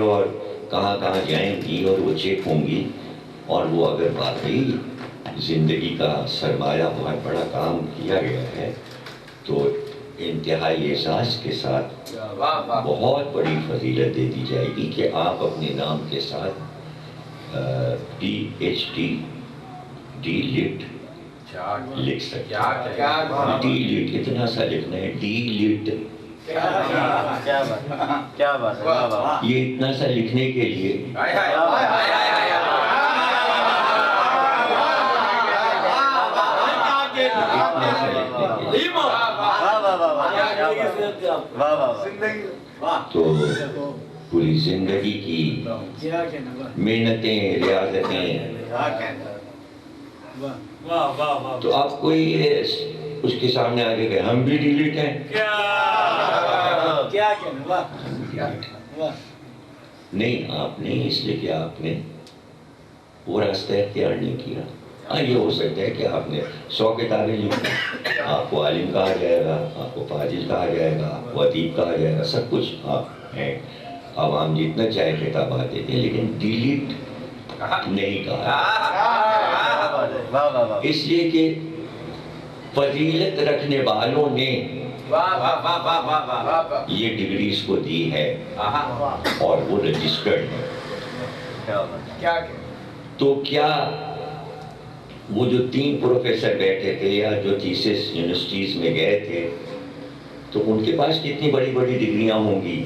اور کہاں کہاں جائیں گی اور وہ چیک ہوں گی، اور وہ اگر واقعی زندگی کا سرمایہ بہت بڑا کام کیا گیا ہے تو انتہائی احساس کے ساتھ بہت بڑی فضیلت دے دی جائے گی کہ آپ اپنے نام کے ساتھ PhD ڈی لٹ لکھ سکتے ہیں۔ ڈی لٹ اتنا سا لکھنا ہے، ڈی لٹ، یہ اتنا سا لکھنے کے لیے تو پوری زندگی کی محنتیں، ریاضتیں، تو آپ کوئی اس کے سامنے آگے گئے ہم بھی ڈیلیٹ ہیں، نہیں آپ نے، اس لیے کہ آپ نے وہ راستہ اختیار نہیں کیا۔ ہاں یہ ہو سکتا ہے کہ آپ نے 100 کتابیں لکھی، آپ کو عالم کہا جائے گا، آپ کو فاضل کہا جائے گا، آپ کو ادیب کہا جائے گا، سب کچھ آپ ہیں، عوام جتنا چاہے خطابات دیتے ہیں، لیکن ڈیلیٹ نہیں کہا، اس لیے کہ فضیلت رکھنے والوں نے یہ ڈگریز کو دی ہے اور وہ رجسٹرڈ ہے۔ تو کیا وہ جو 3 پروفیسر بیٹھے تھے یا جو 30 یونیورسٹیز میں گئے تھے تو ان کے پاس کتنی بڑی بڑی ڈگریاں ہوں گی،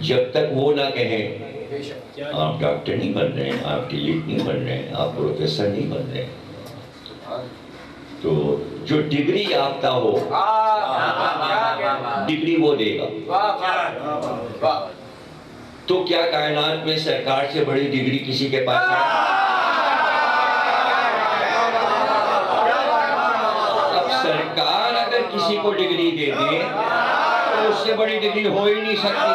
جب تک وہ نہ کہیں آپ ڈاکٹر نہیں بن رہے ہیں، آپ ڈیلیٹ نہیں بن رہے ہیں، آپ پروفیسر نہیں بن رہے ہیں۔ تو جو ڈگری یافتہ ہو ڈگری وہ دے گا۔ تو کیا کائنات میں سرکار سے بڑی ڈگری کسی کے پاس ہے؟ اب سرکار اگر کسی کو ڈگری دے دے تو اس سے بڑی ڈگری ہو ہی نہیں سکتی۔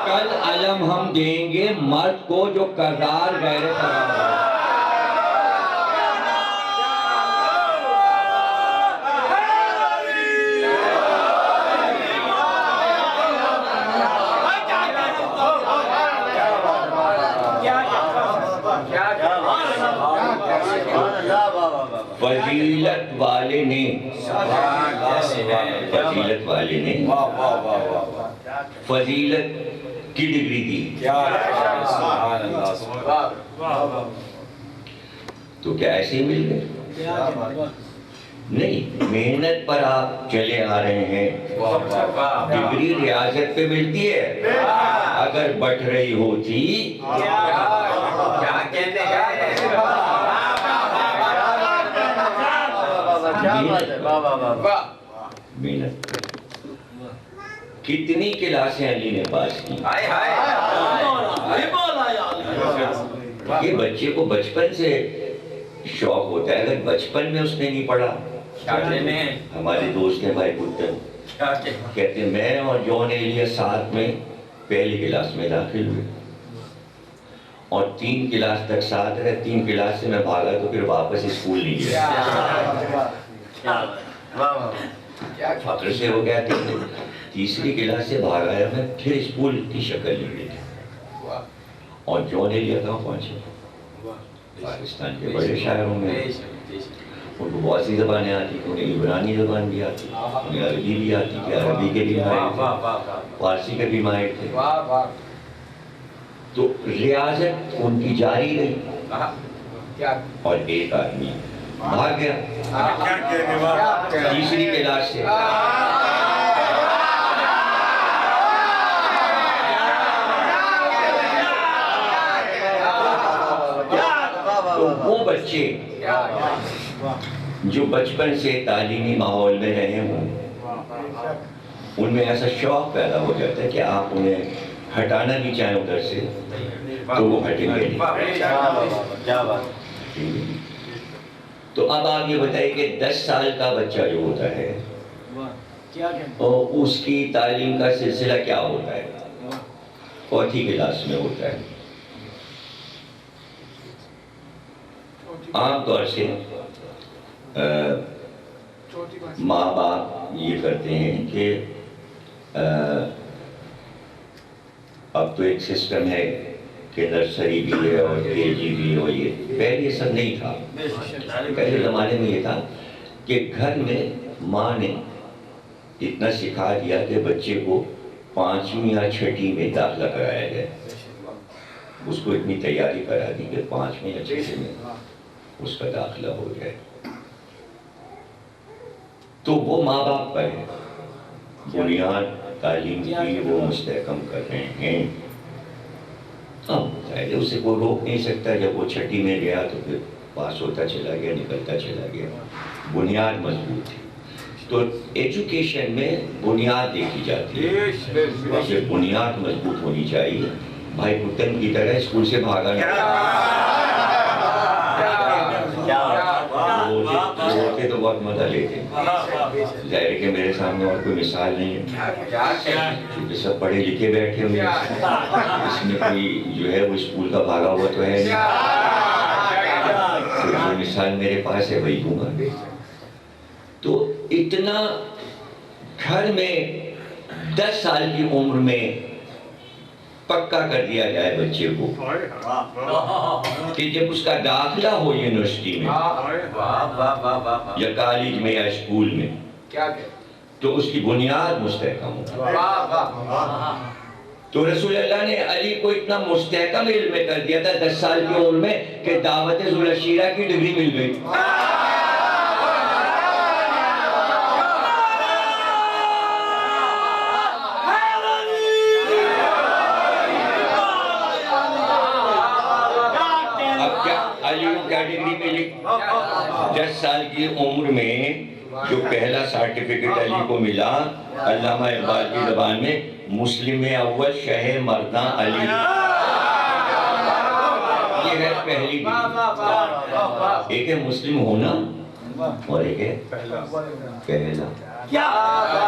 کل علم ہم دیں گے مرد کو جو کردار غیرت رہا ہے۔ فضیلت والے نے فضیلت کی ڈگری دی، تو کیا ایسے ہی مل گئے؟ نہیں، محنت پر آپ چلے آ رہے ہیں۔ ڈگری ریاضت پہ ملتی ہے، اگر بٹ رہی ہوتی محنت۔ کتنی کلاسیں علی نے پاس کی؟ یہ بچے کو بچپن سے شوق ہوتا ہے، اگر بچپن میں اس نے نہیں پڑھا۔ ہمارے دوست ہیں بھائی پتر، کہتے ہیں میں اور جون ایلیا ساتھ میں پہلی کلاس میں داخل ہوئے اور 3 کلاس تک ساتھ رہے، 3 کلاس سے میں بھاگا تو پھر واپس اسکول نہیں گیا۔ فخر سے وہ کہتے ہیں 3ری کلاس سے بھاگا ہے میں، پھر اسکول کی شکل نہیں دیکھی۔ اور جون ایلیا کہاں پہنچے؟ پاکستان کے بڑے شاعروں میں، ان کو بہت سی زبانیں آتی تھیں، انہیں عبرانی زبان بھی آتی، انہیں عربی بھی آتی تھی، عربی کے بھی ماہر تھے، فارسی کے بھی ماہر تھے۔ تو ریاضت ان کی جاری رہی اور ایک آدمی بھاگ گیا 3ری کلاس سے۔ تو وہ بچے جو بچپن سے تعلیمی ماحول میں رہے ہوں، ان میں ایسا شوق پیدا ہو جاتا ہے کہ آپ انہیں ہٹانا بھی چاہیں ادھر سے تو وہ ہٹیں گے نہیں۔ تو اب آپ یہ بتائیں کہ 10 سال کا بچہ جو ہوتا ہے اس کی تعلیم کا سلسلہ کیا ہوتا ہے؟ 4تھی کلاس میں ہوتا ہے۔ عام طور سے ماں باپ یہ کرتے ہیں کہ اب تو ایک سسٹم ہے کہ نرسری بھی ہے اور KG بھی ہے، یہ پہلے یہ سب نہیں تھا. پہلے زمانے میں یہ تھا کہ گھر میں ماں نے اتنا سکھا دیا کہ بچے کو 5ویں یا 6ٹھی میں داخلہ کرایا جائے. اس کو اتنی تیاری کرا دی کہ 5ویں یا 6ٹھی میں اس کا داخلہ ہو جائے. تو وہ ماں باپ پر ہے، بنیاد تعلیم کی وہ مستحکم کر رہے ہیں. پہلے اسے کوئی روک نہیں سکتا. جب وہ 6ٹھی میں گیا تو پھر پاس ہوتا چلا گیا، نکلتا چلا گیا. بنیاد مضبوط تھی. تو ایجوکیشن میں بنیاد دیکھی جاتی ہے. یہ بنیاد مضبوط ہونی چاہیے. بھائی پتن کی طرح اسکول سے بھاگا ہوتے تو بہت مزہ لیتے. ظاہر کہ میرے سامنے اور کوئی مثال نہیں ہے کیونکہ سب پڑھے لکھے بیٹھے ہوئے. اس میں کوئی جو ہے وہ اسکول کا بھاگا ہوا تو ہے نہیں. جو مثال میرے پاس ہے وہی دوں گا. تو اتنا گھر میں 10 سال کی عمر میں پکا کر دیا جائے بچے کو کہ جب اس کا داخلہ ہو یونیورسٹی میں یا کالج میں یا اسکول میں تو اس کی بنیاد مستحکم ہو. تو رسول اللہ نے علی کو اتنا مستحکم علم میں کر دیا تھا 10 سال کی عمر میں کہ دعوت ذوالعشیرہ کی ڈگری مل گئی. کیا ڈگری ملی؟ 10 سال کی عمر میں جو پہلا سرٹیفکیٹ علی کو ملا، علامہ اقبال کی زبان میں مسلم اول شہ مرداں علی. یہ ہے پہلی ڈگری. ایک ہے مسلم ہونا اور ایک ہے پہلا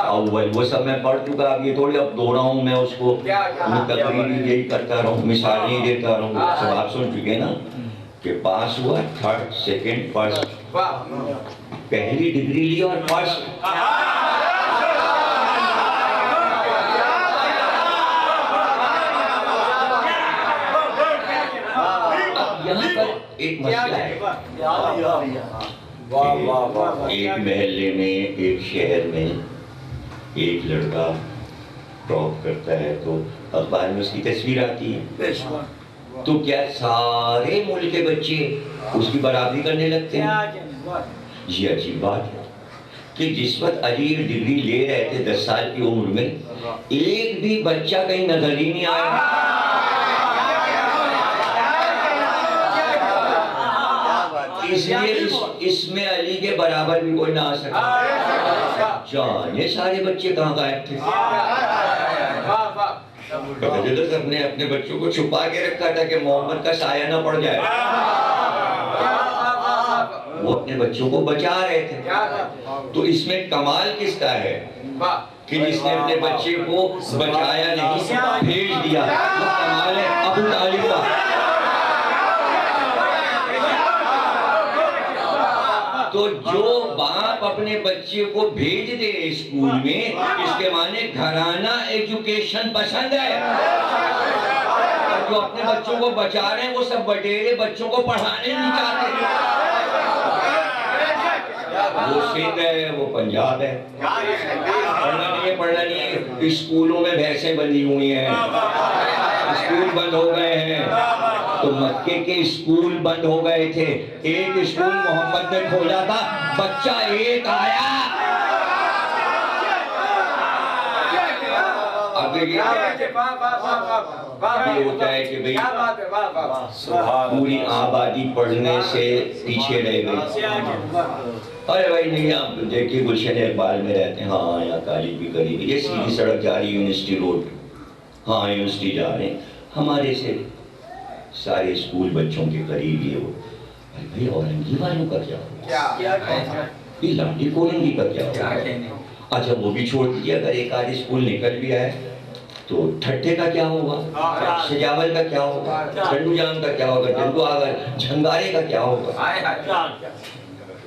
اول. وہ سب میں پڑھ چکا. اب یہ تھوڑی اب دوہراؤں میں اس کو. میں تقریر یہی کرتا رہوں، مثالیں ہی دیتا رہوں. سب آپ سن چکے نا کہ پاس ہوا 3rd 2nd 1st. پہلی ڈگری لی اور فرسٹ. اب یہاں پر ایک مسئلہ ہے. ایک محلے میں، ایک شہر میں ایک لڑکا ٹاپ کرتا ہے تو اخبار میں اس کی تصویر آتی ہے. تو کیا سارے ملک کے بچے اس کی برابری کرنے لگتے ہیں؟ یہ عجیب بات ہے کہ جس وقت علی ڈگری لے رہے تھے 10 سال کی عمر میں، ایک بھی بچہ کہیں نظر ہی نہیں آیا. اس لیے اس میں علی کے برابر بھی کوئی نہ آ سکتا. جانے سارے بچے کہاں غائب تھے. اپنے بچوں کو چھپا کے رکھا تھا کہ محمد کا سایہ نہ پڑ جائے. وہ اپنے بچوں کو بچا رہے تھے. تو اس میں کمال کس کا ہے کہ جس نے اپنے بچے کو بچایا نہیں، بھیج دیا. وہ کمال ہے ابو طالب کا. تو جو باپ اپنے بچے کو بھیج دے اسکول میں، اس کے معنی گھرانہ ایجوکیشن پسند ہے. اور جو اپنے بچوں کو بچا رہے ہیں وہ سب بٹیرے بچوں کو پڑھانے نہیں چاہتے. وہ سندھ ہے، وہ پنجاب ہے. پڑھنا نہیں ہے. اسکولوں میں بھینسیں بندھی ہوئی ہیں، اسکول بند ہو گئے ہیں. تو مکے کے اسکول بند ہو گئے تھے. ایک اسکول محمد نے کھولا تھا، بچہ ایک آیا. اب یہ ہوتا ہے کہ بھئی پوری آبادی پڑھنے سے پیچھے رہ گئی. ارے بھائی نہیں، آپ دیکھیے گلشن اقبال میں رہتے ہیں. ہاں یہاں کالج بھی قریب ہے. یہ سیدھی سڑک جا رہی یونیورسٹی روڈ. ہاں یونیورسٹی جا رہے ہیں. ہمارے سے سارے اسکول بچوں کے قریب ہی ہو. بھائی اورنگی والوں کا کیا ہوگا؟ یہ لمڈی کولنگی کا کیا ہوگا؟ اچھا وہ بھی چھوڑ دیجیے. اگر ایک آدھ اسکول نکل بھی آئے تو ٹھٹے کا کیا ہوگا؟ سجاول کا کیا ہوگا؟ ٹنڈو جام کا کیا ہوگا؟ ڈنڈو آگر جھنگارے کا کیا ہوگا؟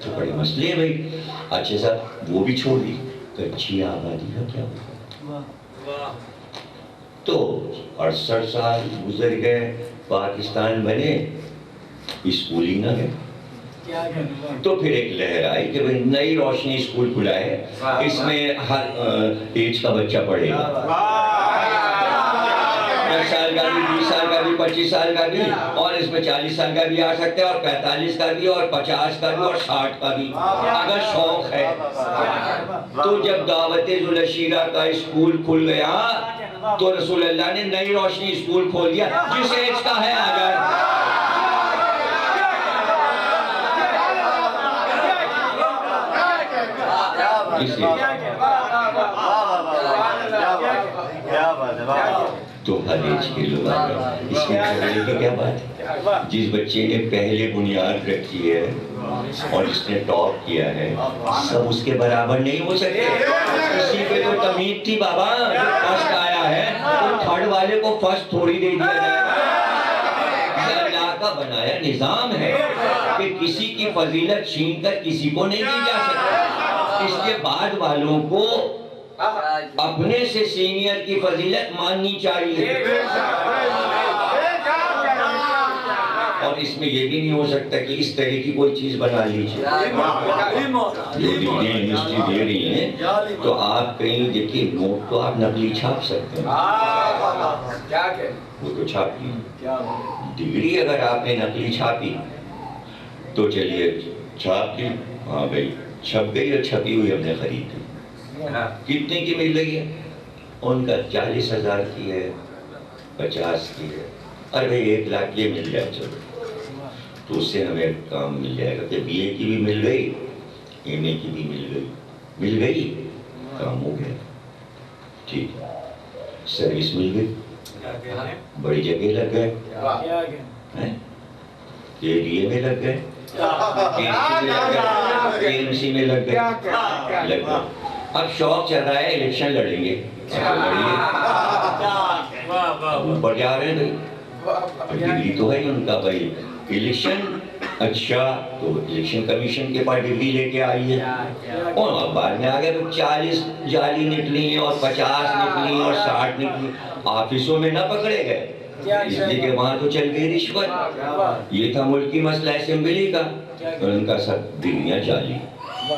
تو بڑے مسئلے ہیں بھائی. اچھا صاحب وہ بھی چھوڑ دی. کچھی آبادی کا کیا ہوگا؟ تو 68 سال گزر گئے، پاکستان بنے، اسکول ہی نہ گئے. تو پھر ایک لہر آئی کہ بھئی نئی روشنی اسکول کھلا ہے، اس میں ہر ایج کا بچہ پڑھے گا، 10 سال کا بھی، 20 سال کا بھی، 25 سال کا بھی، اور اس میں 40 سال کا بھی آ سکتا ہے، اور 45 کا بھی، اور 50 کا بھی، اور 60 کا بھی، اگر شوق ہے. تو جب دعوت ذوالشیرہ کا اسکول کھل گیا تو رسول اللہ نے نئی روشنی اسکول کھول دیا، جس ایج کا ہے آ جائے. تو ہر ایج کے لوگ آ گئے. اس میں کھڑنے کی کیا بات ہے؟ جس بچے نے پہلے بنیاد رکھی ہے اور جس نے ٹاپ کیا ہے، سب اس کے برابر نہیں ہو سکتے. کسی پہ تو تمید تھی بابا، جو فرسٹ آیا ہے تو تھرڈ والے کو فرسٹ تھوڑی دے دیا جائے. یہ اللہ کا بنایا نظام ہے کہ کسی کی فضیلت چھین کر کسی کو نہیں دی جا سکتی. اس کے بعد والوں کو اپنے سے سینئر کی فضیلت ماننی چاہیے. اور اس میں یہ بھی نہیں ہو سکتا کہ اس طرح کی کوئی چیز بنا لیجیے. جو ڈگریاں یونیورسٹی دے رہی ہیں تو آپ کہیں دیکھیے، نوٹ تو آپ نقلی چھاپ سکتے ہیں، وہ تو چھاپ لی. ڈگری اگر آپ نے نقلی چھاپی تو چلیے چھاپ لی، ہاں بھائی چھپ گئی، اور چھپی ہوئی ہم نے خرید لی. کتنے کی مل رہی ہے؟ ان کا 40,000 کی ہے، 50 کی ہے. ارے بھائی 1 لاکھ یہ مل جائے چلو، تو اس سے ہمیں کام مل جائے گا. کہ بی اے کی بھی مل گئی، ایم اے کی بھی مل گئی، کام ہو گیا. ٹھیک ہے، سروس مل گئی، بڑی جگہ لگ گئے، کے ڈی اے میں لگ گئے، کے ایم سی میں لگ گئے. اب شوق چل رہا ہے الیکشن لڑیں گے، اوپر جا رہے ہیں بھائی. ڈگری تو ہے ان کا بھائی الیکشن. اچھا تو الیکشن کمیشن کے پاس ڈگری لے کے آئی ہے، اور بعد میں آگے تو 40 جعلی نکلی ہیں، اور 50 نکلی، اور 60 نکلی. آفسوں میں نہ پکڑے گئے، اس لیے کہ وہاں تو چل گئی رشوت. یہ تھا ملکی مسئلہ اسمبلی کا، اور ان کا سب ڈگریاں جعلی.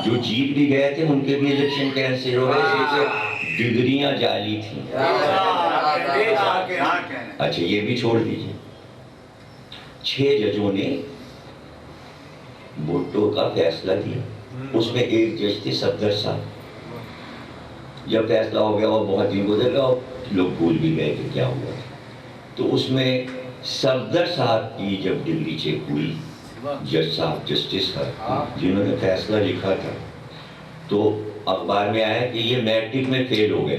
جو جیت بھی گئے تھے ان کے بھی الیکشن کینسل ہو گئے، اس لیے ڈگریاں جعلی تھیں. اچھا یہ بھی چھوڑ دیجئے. 6 ججوں نے بھٹو کا فیصلہ دیا، اس میں ایک جج تھے صفدر صاحب. جب فیصلہ ہو گیا اور بہت دن گزر گیا اور لوگ بھول بھی گئے کہ کیا ہوا، تو اس میں صفدر صاحب کی جب ڈگری چیک ہوئی، جج صاحب جسٹس صاحب جنہوں نے فیصلہ لکھا تھا، تو اخبار میں آیا کہ یہ میٹرک میں فیل ہو گئے،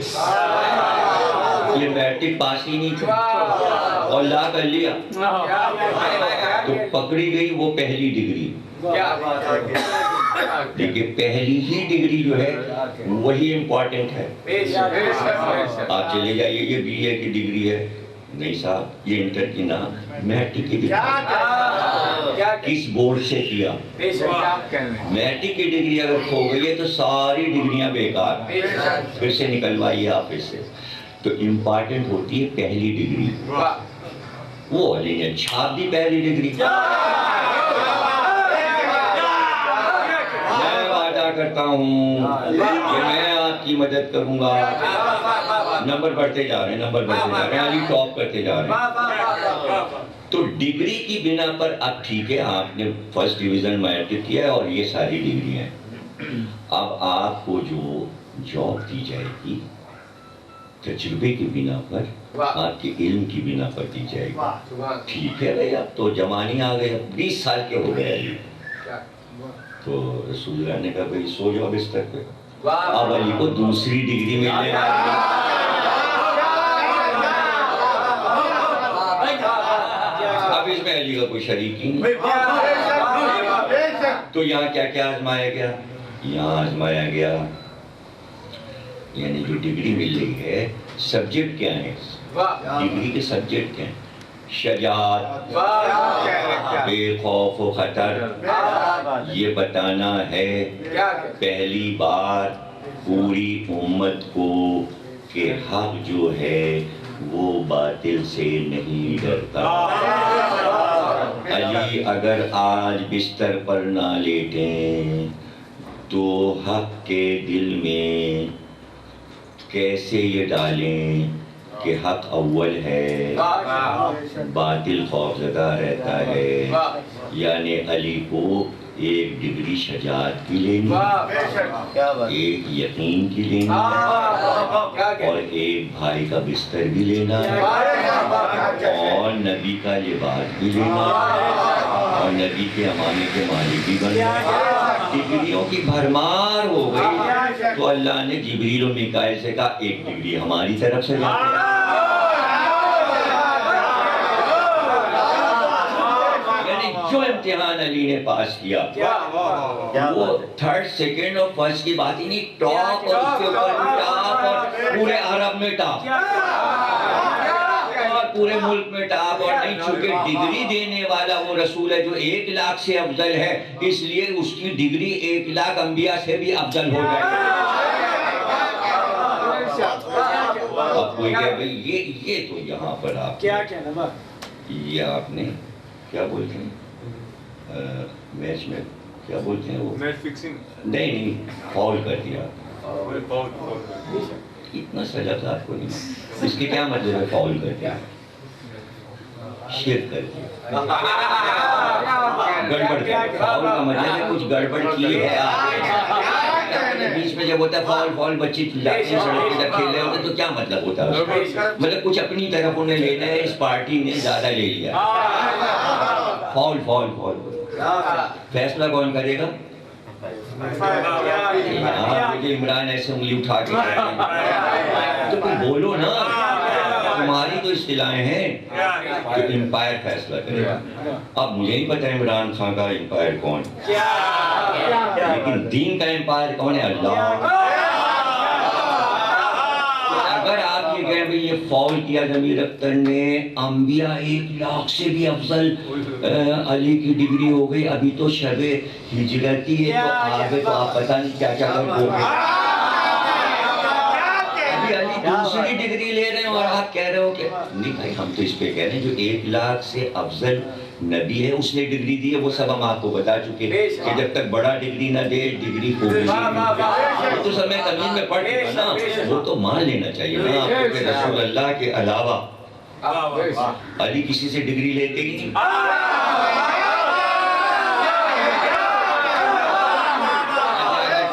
یہ میٹرک پاس ہی نہیں تھا، اور لا کر لیا. تو پکڑی گئی وہ پہلی ڈگری. دیکھیں پہلی ہی ڈگری جو ہے وہی امپورٹنٹ ہے. آپ چلے جائیے یہ بی اے کی ڈگری ہے، نہیں صاحب یہ انٹر کی نہ، میٹرک کی ڈگری. کس بورڈ سے کیا؟ میٹرک کی ڈگری اگر کھو گئی ہے تو ساری ڈگریاں بیکار، پھر سے نکلوائیے آفس سے. تو امپورٹنٹ ہوتی ہے پہلی ڈگری. وہ علی نے چھاپ دی پہلی ڈگری. میں وعدہ کرتا ہوں کہ میں آپ کی مدد کروں گا. نمبر بڑھتے جا رہے ہیں، نمبر بڑھتے جا رہے ہیں، علی ٹاپ کرتے جا رہے ہیں. تو ڈگری کی بنا پر اب ٹھیک ہے آپ نے فرسٹ ڈویژن میٹرک کیا ہے اور یہ ساری ڈگری ہیں. اب آپ کو جو جاب دی جائے گی تجربے کی بنا پر، آپ کے علم کی بنا پر دی جائے گی. ٹھیک ہے بھائی، اب تو جوانی آ گئے، 20 سال کے ہو گئے علی. تو رسول اللہ نے کہا بھائی سو جاؤ بستر پہ. اب علی کو دوسری ڈگری مل جائے. اب اس میں علی کا کوئی شریک ہی نہیں. تو یہاں کیا کیا آزمایا گیا؟ یہاں آزمایا گیا یعنی جو ڈگری مل رہی ہے سبجیکٹ کیا ہیں؟ ڈگری کے سبجیکٹ کیا ہیں؟ شجاعت، بے خوف و خطر. یہ بتانا ہے پہلی بار پوری امت کو کہ حق جو ہے وہ باطل سے نہیں ڈرتا. علی اگر آج بستر پر نہ لیٹیں تو حق کے دل میں کیسے یہ ڈالیں کہ حق اول ہے, باطل خوفزدہ رہتا ہے. یعنی علی کو ایک ڈگری شجاعت کی لینی, ایک یقین کی لینی, اور ایک بھائی کا بستر بھی لینا ہے, اور نبی کا لباس بھی لینا ہے, اور نبی کے امانے کے مالک بھی بننا ہے. ڈگریوں کی بھرمار ہو گئی تو اللہ نے جبریل و میکائیل سے کہا ایک ڈگری ہماری طرف سے لاتے. جو امتحان علی نے پاس کیا وہ تھرڈ سیکنڈ اور فرسٹ کی بات ہی نہیں, ٹاپ اور اس کے اوپر ٹاپ, اور پورے عرب میں ٹاپ اور پورے ملک میں ٹاپ. اور نہیں, چونکہ ڈگری دینے والا وہ رسول ہے جو 1 لاکھ سے افضل ہے, اس لیے اس کی ڈگری 1 لاکھ انبیاء سے بھی افضل ہو جائے. اب کوئی کہے بھئی یہ تو یہاں پر آپ کیا کہنا, یہ آپ نے کیا بولتے ہیں میچ میں کیا بولتے ہیں وہ میچ فکسنگ, نہیں فاؤل کر دیا. اتنا سزا تھا آپ کو نہیں, اس کے کیا مطلب ہے فاؤل کر دیا, شرک کر دیا, گڑبڑ کر. فاؤل کا مطلب ہے کچھ گڑبڑ کی ہے آپ بیچ میں. جب ہوتا ہے فاؤل فاؤل بچے چلاتے ہیں سڑک پہ کھیل رہے ہوتے ہیں تو کیا مطلب ہوتا ہے, مطلب کچھ اپنی طرف انہیں لینا ہے, اس پارٹی نے زیادہ لے لیا. فاؤل فاؤل فاؤل فیصلہ کون کرے گا؟ مجھے عمران ایسے انگلی اٹھا کے تو کوئی بولو نا, تمہاری تو اصطلاحیں ہیں کہ امپائر فیصلہ کرے گا. اب مجھے نہیں پتا عمران خان کا امپائر کون, لیکن دین کا امپائر کون ہے؟ اللہ. اگر آپ یہ کہیں بھئی یہ فاؤل کیا ضمیر اختر نے, انبیاء 1 لاکھ سے بھی افضل علی کی ڈگری ہو گئی, ابھی تو شب ہجرت ہی ہے, تو آگے تو آپ پتہ نہیں کیا کیا کر ہو گئے. ابھی علی دوسری ڈگری لے رہے ہیں اور آپ کہہ رہے ہو کہ نہیں بھائی ہم تو اس پہ کہہ رہے ہیں جو 1 لاکھ سے افضل نبی ہے اس نے ڈگری دی ہے, وہ سب ہم آپ کو بتا چکے ہیں کہ جب تک بڑا ڈگری نہ دے ڈگری کو بھی نہیں. تو سب میں تمیز میں پڑھ چکا نا, وہ تو مان لینا چاہیے نا آپ کو کہ رسول اللہ کے علاوہ علی کسی سے ڈگری لیتے ہی نہیں.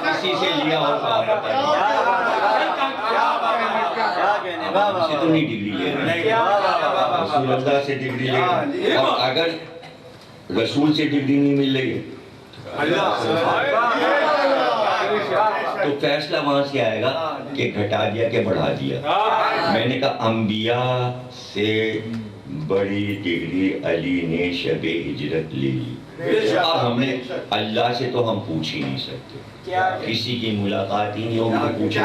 کسی سے لیا ہو تو آپ بتائیے, آپ سے تو نہیں ڈگری لے رہے, رسول اللہ سے ڈگری لے رہے. اور اگر رسول سے ڈگری نہیں مل رہی ہے تو فیصلہ وہاں سے آئے گا کہ گھٹا دیا کہ بڑھا دیا. میں نے کہا انبیاء سے بڑی ڈگری علی نے شب ہجرت لی. اب ہم نے اللہ سے تو ہم پوچھ ہی نہیں سکتے, کسی کی ملاقات ہی نہیں ہوگی تو پوچھیں.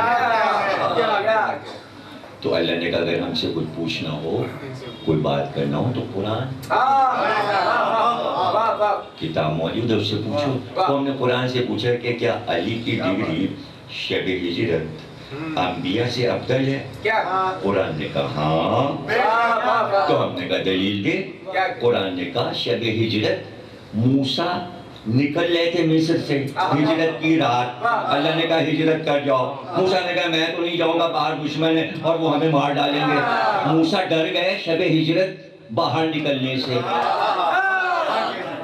تو اللہ نے کہا اگر ہم سے کچھ پوچھنا ہو, کوئی بات کرنا ہو تو قرآن کتاب موجود ہے, اس سے پوچھو. تو ہم نے قرآن سے پوچھا کہ کیا علی کی ڈگری شب ہجرت انبیاء سے افضل ہے؟ قرآن نے کہا ہاں. تو ہم نے کہا دلیل دے. قرآن نے کہا شب ہجرت موسیٰ نکل رہے تھے مصر سے ہجرت کی رات, اللہ نے کہا ہجرت کر جاؤ. موسیٰ نے کہا میں تو نہیں جاؤں گا, باہر دشمن ہے اور وہ ہمیں مار ڈالیں گے. موسیٰ ڈر گئے شب ہجرت باہر نکلنے سے,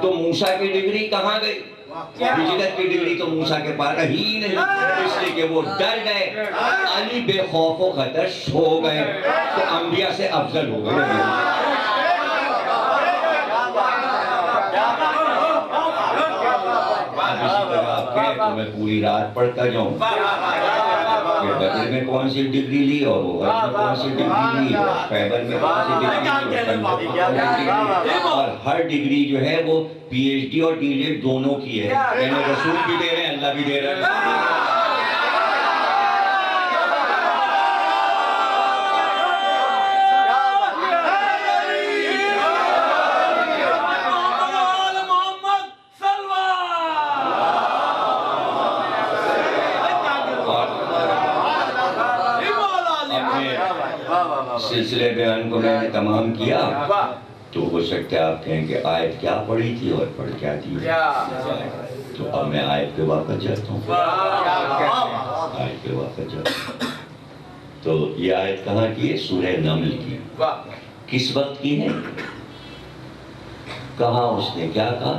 تو موسیٰ کی ڈگری کہاں گئی؟ ہجرت کی ڈگری تو موسیٰ کے پاس رہی نہیں, اس لیے کہ وہ ڈر گئے. علی بے خوف و خطر سو گئے تو انبیاء سے افضل ہو گئے. تو میں پوری رات پڑھتا جاؤں کہ بدر میں کون سی ڈگری لی, اور احد میں کون سی ڈگری لی, اور خیبر میں کون سی ڈگری لی, اور ہر ڈگری جو ہے وہ پی ایچ ڈی اور ڈی لیٹ دونوں کی ہے. یعنی رسول بھی دے رہے ہیں, اللہ بھی دے رہے ہیں. سلسلے بیان کو میں نے تمام کیا تو ہو سکتا ہے آپ کہیں کہ آیت کیا پڑھی تھی اور پڑھ کیا تھی. تو اب میں آیت پہ واپس جاتا ہوں. آیت پہ واپس جاتا ہوں. تو یہ آیت کہاں کی ہے؟ سورہ نمل کی. کس وقت کی ہے؟ کہاں اس نے کیا کہا؟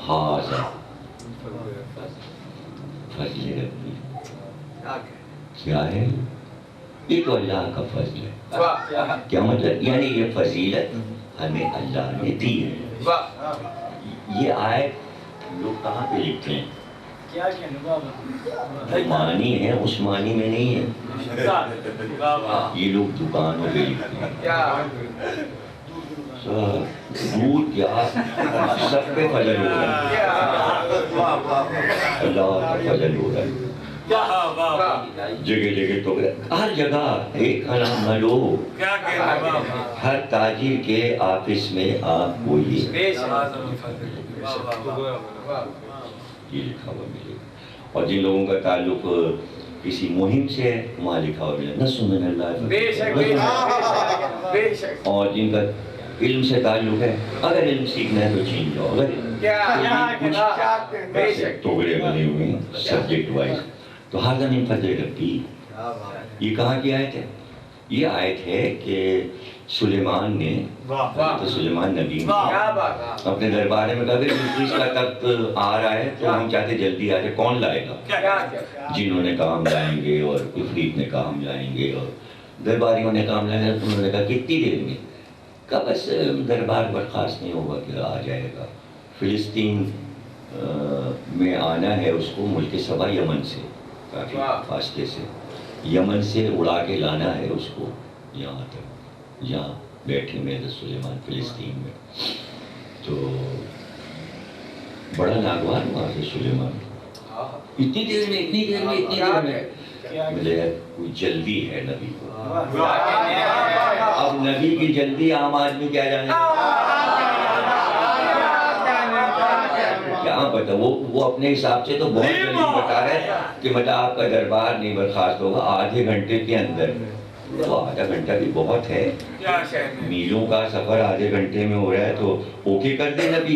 ہاذا فضل ربی. کیا ہے؟ یہ تو اللہ کا فضل ہے. کیا مطلب؟ یعنی یہ فضیلت ہمیں اللہ نے دی ہے. یہ آیت لوگ کہاں پہ لکھتے ہیں؟ معنی ہے، اس معنی میں نہیں ہے. یہ لوگ دکانوں پہ لکھتے ہیں. دودھ کیا سب پہ فضل ہو رہا ہے. اللہ کا فضل ہو رہا ہے. جگہ جگہ تو ہر جگہ ایک نام نہ لو. ہر تاجر کے آفس میں آپ کو یہ لکھا ہوا ملے گا. اور جن لوگوں کا تعلق کسی مہم سے ہے وہاں لکھا ہوا ملے گا. اور جن کا علم سے تعلق ہے، اگر علم سیکھنا ہے تو چین جاؤ. اگر ٹوکرے بنے ہوئے ہیں سبجیکٹ وائز. تو ہاذا من فضل ربی. یہ کہاں کی آیت ہے؟ یہ آیت ہے کہ سلیمان نے، تو سلیمان نبی نے اپنے دربار میں کہا کہ بلقیس کا تخت آ رہا ہے تو ہم چاہتے جلدی آ جائے. کون لائے گا؟ جنہوں نے کہا ہم لائیں گے، اور عفریت نے کہا ہم لائیں گے، اور درباریوں نے کہا ہم لائیں گے. تو انہوں نے کہا کتنی دیر میں؟ کہا بس دربار برخاست نہیں ہوگا کہ آ جائے گا. فلسطین میں آنا ہے اس کو، ملک سبا یمن سے کافی فاصلے سے، یمن سے اڑا کے لانا ہے اس کو یہاں تک، جہاں بیٹھے میں حضرت سلیمان فلسطین میں. تو بڑا ناگوار ہوا حضرت سلیمان. اتنی دیر میں مجھے کوئی جلدی ہے نبی کو. اب نبی کی جلدی عام آدمی کیا جانے کیا پتا. وہ اپنے حساب سے تو بہت جلدی بتا رہے کہ مطلب آپ کا دربار نہیں برخاست ہوگا آدھے گھنٹے کے اندر. تو آدھا گھنٹہ بھی بہت ہے. میلوں کا سفر آدھے گھنٹے میں ہو رہا ہے تو اوکے کر دے نبی.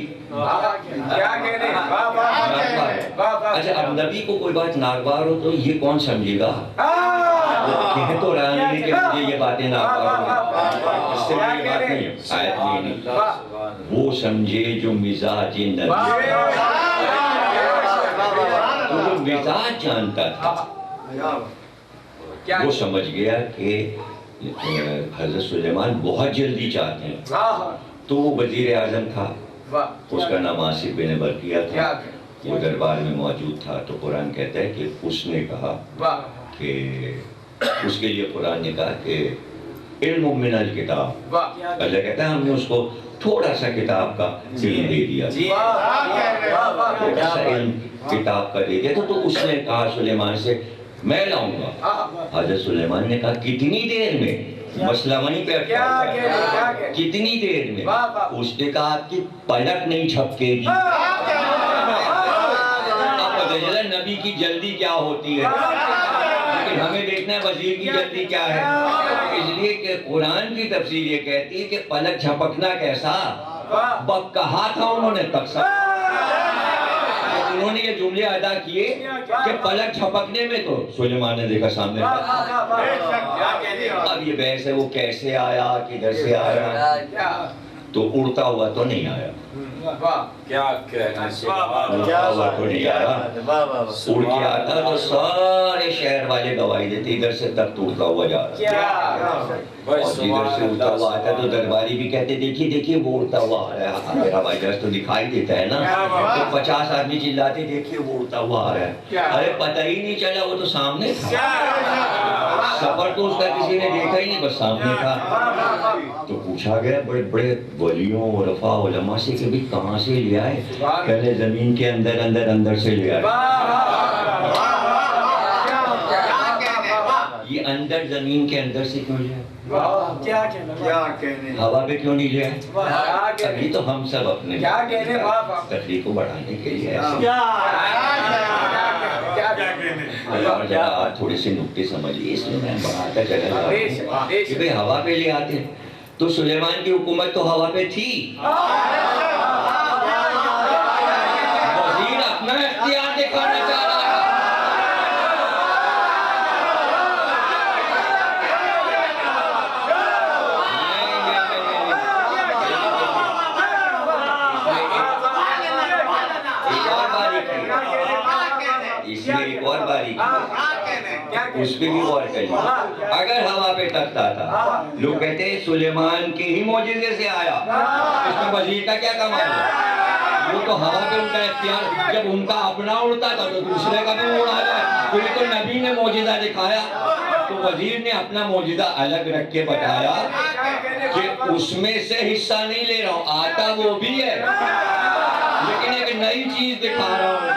اچھا اب نبی کو کوئی بات ناگوار ہو تو یہ کون سمجھے گا؟ کہہ تو رہا نہیں کہ مجھے یہ باتیں ناگوار ہوں. اس سے یہ بات نہیں ہے. آیت نہیں. وہ سمجھے جو مزاج نبی، جو مزاج جانتا تھا، وہ سمجھ گیا کہ حضرت سلیمان بہت جلدی چاہتے ہیں. تو وہ وزیر اعظم تھا، اس کا نام آصف بن برقیہ تھا. وہ دربار میں موجود تھا. تو قرآن کہتا ہے کہ اس نے کہا کہ اس کے لیے قرآن نے کہا کہ علم من الکتاب. اللہ کہتا ہے ہم نے اس کو تھوڑا سا کتاب کا علم دے دیا. تھوڑا سا علم کتاب کا دے دیا. تو اس نے کہا سلیمان سے میں لاؤں گا. حضرت سلیمان نے کہا کتنی دیر میں؟ مسئلہ وہیں پہ کتنی دیر میں؟ اس نے کہا کہ پلک نہیں جھپکے گی. اب پتہ چلا نبی کی جلدی کیا ہوتی ہے. لیکن ہمیں دیکھنا ہے وزیر کی جلدی کیا ہے. اس لیے کہ قرآن کی تفسیر یہ کہتی ہے کہ پلک جھپکنا کیسا، کہا تھا انہوں نے تک سب. انہوں نے یہ جملے ادا کیے کہ پلک جھپکنے میں تو سلیمان نے دیکھا سامنے. اب یہ بحث ہے وہ کیسے آیا، کدھر سے آیا. تو اڑتا ہوا تو نہیں آیا. اڑتا ہوا تو نہیں آیا. اڑ کے آتا تو سارے شہر والے گواہی دیتے ادھر سے تخت اڑتا ہوا جا رہا. اور جدھر سے اڑتا ہوا آتا تو درباری بھی کہتے دیکھیے وہ اڑتا ہوا آ رہا ہے. میرا ہوائی جہاز تو دکھائی دیتا ہے نا. تو 50 آدمی چلاتے دیکھیے وہ اڑتا ہوا آ رہا ہے. ارے پتہ ہی نہیں چلا وہ تو سامنے تھا. سفر تو اس کا کسی نے دیکھا ہی نہیں، بس سامنے تھا. تو پوچھا گیا بڑے بڑے ولیوں عرفاء علماء سے کہ بھی کہاں سے لے آئے؟ پہلے زمین کے اندر سے لے آئے. یہ اندر زمین کے اندر سے کیوں لے آئے؟ ہوا پہ کیوں نہیں لے آئے؟ ابھی تو ہم سب اپنے تقریر کو بڑھانے کے لیے ایسے اور ذرا آپ تھوڑے سے نکتے سمجھیے، اس میں بڑھاتا چلا جا رہا ہوں کہ بھئی ہوا پہ لے آتے ہیں، تو سلیمان کی حکومت تو ہوا پہ تھی، وزیر اپنا اختیار دکھانا چاہ رہا ہے۔ اس میں ایک اور باریکی ہے، اس پہ بھی غور کریے۔ اگر ہوا پہ تختا تھا، لوگ کہتے ہیں سلیمان کے ہی معجزے سے آیا، اس میں وزیر کا کیا کمال ہے؟ وہ تو ہوا پہ ان کا اختیار، جب ان کا اپنا اڑتا تھا تو دوسرے کا بھی اڑا جائے، تو یہ تو نبی نے معجزہ دکھایا، تو وزیر نے اپنا معجزہ الگ رکھ کے بتایا کہ اس میں سے حصہ نہیں لے رہا ہوں، آتا وہ بھی ہے لیکن ایک نئی چیز دکھا رہا ہوں۔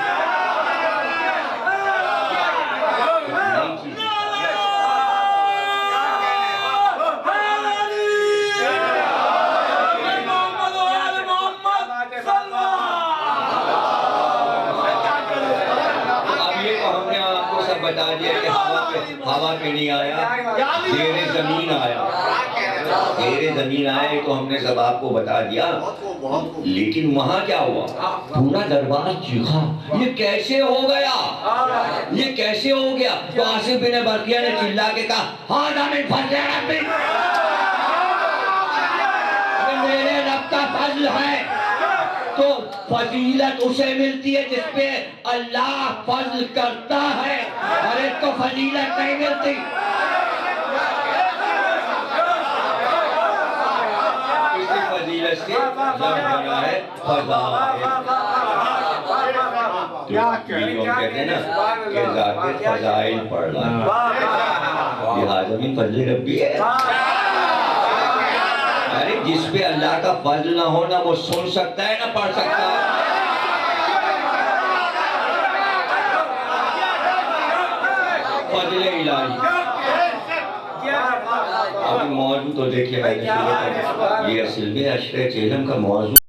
بتا دیا کہ ہوا پہ نہیں آیا، زیر زمین آیا، زیر زمین آئے تو ہم نے سب آپ کو بتا دیا، لیکن وہاں کیا ہوا؟ پورا دربار چیخا، یہ کیسے ہو گیا؟ یہ کیسے ہو گیا؟ تو آصف بن برقیہ نے چلا کے کہا ہذا من فضل ربی، میرے رب کا فضل ہے۔ تو فضیلت اسے ملتی ہے جس پہ اللہ فضل کرتا ہے، اور ایک کو فضیلت نہیں ملتی۔ اسی فضیلت سے لفظ بنا ہے فضائل۔ تو ہم کہتے ہیں نا کہ ذات فضائل پڑھ رہا ہے، لہذا من فضل ربی ہے۔ ارے جس پہ اللہ کا فضل نہ ہونا وہ سن سکتا ہے نہ پڑھ سکتا ہے۔ فضل الہی۔ ابھی موضوع تو دیکھیے، یہ اصل میں عشر چہلم کا موضوع